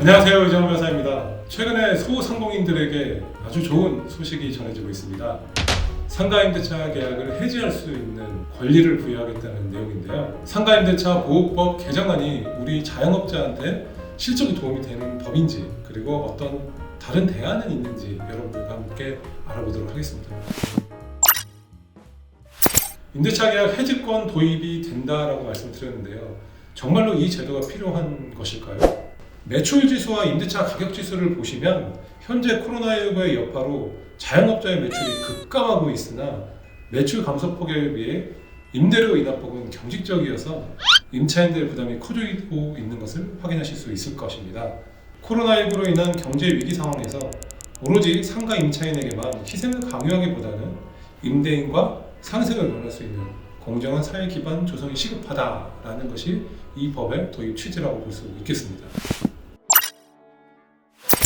안녕하세요, 이정호 변호사입니다. 최근에 소상공인들에게 아주 좋은 소식이 전해지고 있습니다. 상가임대차 계약을 해지할 수 있는 권리를 부여하겠다는 내용인데요. 상가임대차 보호법 개정안이 우리 자영업자한테 실적인 도움이 되는 법인지, 그리고 어떤 다른 대안은 있는지 여러분들과 함께 알아보도록 하겠습니다. 임대차 계약 해지권 도입이 된다라고 말씀드렸는데요. 정말로 이 제도가 필요한 것일까요? 매출 지수와 임대차 가격 지수를 보시면 현재 코로나19의 여파로 자영업자의 매출이 급감하고 있으나 매출 감소폭에 비해 임대료 인하폭은 경직적이어서 임차인들의 부담이 커지고 있는 것을 확인하실 수 있을 것입니다. 코로나19로 인한 경제 위기 상황에서 오로지 상가 임차인에게만 희생을 강요하기보다는 임대인과 상생을 원할 수 있는 공정한 사회 기반 조성이 시급하다라는 것이 이 법의 도입 취지라고 볼 수 있겠습니다.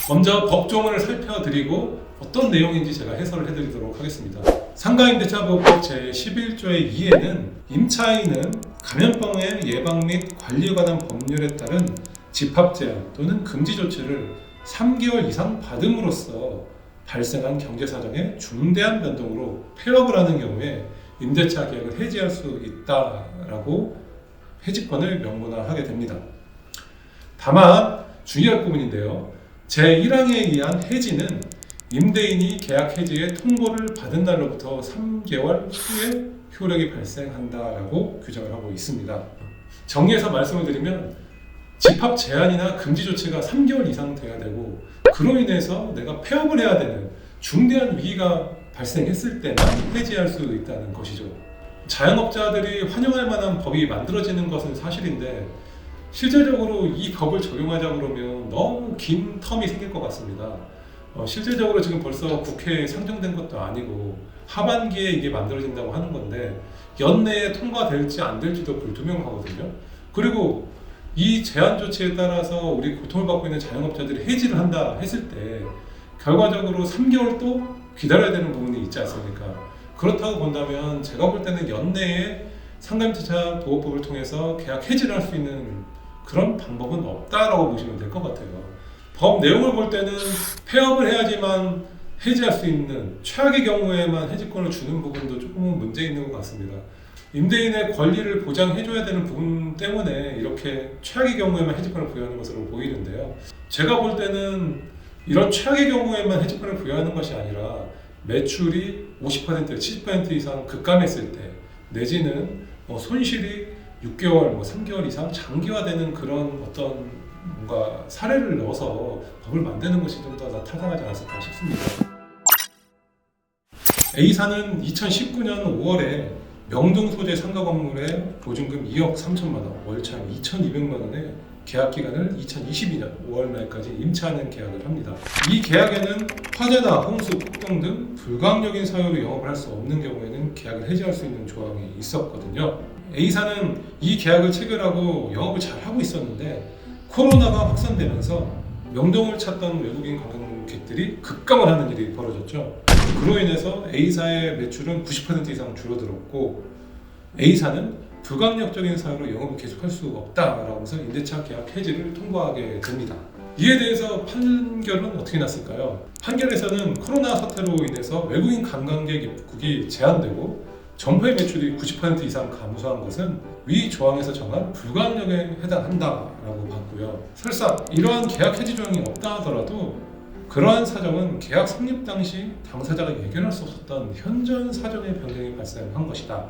먼저 법조문을 살펴드리고 어떤 내용인지 제가 해설을 해드리도록 하겠습니다. 상가임대차보호법 제11조의 2에는 임차인은 감염병의 예방 및 관리에 관한 법률에 따른 집합 제한 또는 금지 조치를 3개월 이상 받음으로써 발생한 경제사정의 중대한 변동으로 폐업을 하는 경우에 임대차 계약을 해지할 수 있다라고 해지권을 명문화하게 됩니다. 다만 주의할 부분인데요. 제1항에 의한 해지는 임대인이 계약 해지의 통보를 받은 날로부터 3개월 후에 효력이 발생한다라고 규정을 하고 있습니다. 정리해서 말씀을 드리면 집합 제한이나 금지 조치가 3개월 이상 돼야 되고, 그로 인해서 내가 폐업을 해야 되는 중대한 위기가 발생했을 때만 해지할 수 있다는 것이죠. 자영업자들이 환영할 만한 법이 만들어지는 것은 사실인데 실제적으로 이 법을 적용하자 그러면 너무 긴 텀이 생길 것 같습니다. 실제적으로 지금 벌써 국회에 상정된 것도 아니고 하반기에 이게 만들어진다고 하는 건데 연내에 통과될지 안 될지도 불투명하거든요. 그리고 이 제한 조치에 따라서 우리 고통을 받고 있는 자영업자들이 해지를 한다 했을 때 결과적으로 3개월 또 기다려야 되는 부분이 있지 않습니까? 그렇다고 본다면 제가 볼 때는 연내에 상가임대차 보호법을 통해서 계약 해지를 할 수 있는 그런 방법은 없다라고 보시면 될 것 같아요. 법 내용을 볼 때는 폐업을 해야지만 해지할 수 있는 최악의 경우에만 해지권을 주는 부분도 조금은 문제 있는 것 같습니다. 임대인의 권리를 보장해줘야 되는 부분 때문에 이렇게 최악의 경우에만 해지권을 부여하는 것으로 보이는데요. 제가 볼 때는 이런 최악의 경우에만 해지권을 부여하는 것이 아니라 매출이 50%, 70% 이상 급감했을 때 내지는 손실이 6개월, 3개월 이상 장기화되는 그런 어떤 뭔가 사례를 넣어서 법을 만드는 것이 좀 더 타당하지 않았을까 싶습니다. A사는 2019년 5월에 명동 소재 상가 건물에 보증금 2억 3천만 원, 월차임 2,200만 원에 계약 기간을 2022년 5월 말까지 임차하는 계약을 합니다. 이 계약에는 화재나 홍수, 폭동 등 불가항력인 사유로 영업을 할 수 없는 경우에는 계약을 해지할 수 있는 조항이 있었거든요. A사는 이 계약을 체결하고 영업을 잘 하고 있었는데 코로나가 확산되면서 명동을 찾던 외국인 관광객들이 급감을 하는 일이 벌어졌죠. 그로 인해서 A사의 매출은 90% 이상 줄어들었고 A사는 불가항력적인 사유로 영업을 계속할 수 없다라고 해서 임대차 계약 해지를 통보하게 됩니다. 이에 대해서 판결은 어떻게 났을까요? 판결에서는 코로나 사태로 인해서 외국인 관광객 입국이 제한되고 점포의 매출이 90% 이상 감소한 것은 위 조항에서 정한 불가항력에 해당한다라고 봤고요. 설사 이러한 계약 해지 조항이 없다 하더라도 그러한 사정은 계약 성립 당시 당사자가 예견할 수 없었던 현전 사정의 변경이 발생한 것이다.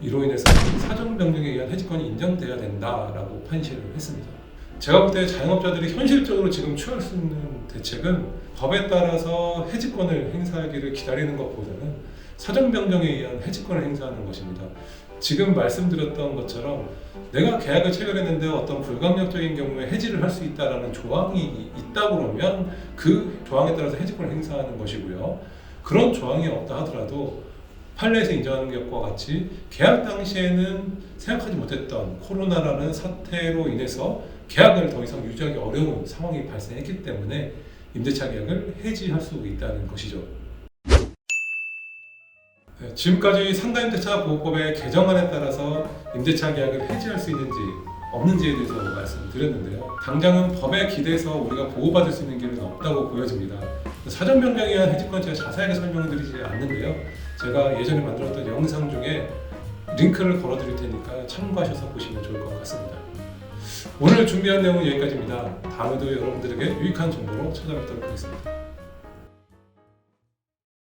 이로 인해서 사정 변경에 의한 해지권이 인정돼야 된다라고 판시를 했습니다. 제가 볼 때 자영업자들이 현실적으로 지금 취할 수 있는 대책은 법에 따라서 해지권을 행사하기를 기다리는 것보다는 사정 변경에 의한 해지권을 행사하는 것입니다. 지금 말씀드렸던 것처럼 내가 계약을 체결했는데 어떤 불가항력적인 경우에 해지를 할 수 있다라는 조항이 있다 그러면 그 조항에 따라서 해지권을 행사하는 것이고요. 그런 조항이 없다 하더라도 판례에서 인정하는 것과 같이 계약 당시에는 생각하지 못했던 코로나라는 사태로 인해서 계약을 더 이상 유지하기 어려운 상황이 발생했기 때문에 임대차 계약을 해지할 수 있다는 것이죠. 지금까지 상가임대차 보호법의 개정안에 따라서 임대차 계약을 해지할 수 있는지 없는지에 대해서 말씀드렸는데요. 당장은 법에 기대서 우리가 보호받을 수 있는 길은 없다고 보여집니다. 사전 변경에 의한 해지권 제가 자세하게 설명드리지 않는데요. 제가 예전에 만들었던 영상 중에 링크를 걸어드릴 테니까 참고하셔서 보시면 좋을 것 같습니다. 오늘 준비한 내용은 여기까지입니다. 다음에도 여러분들에게 유익한 정보로 찾아뵙도록 하겠습니다.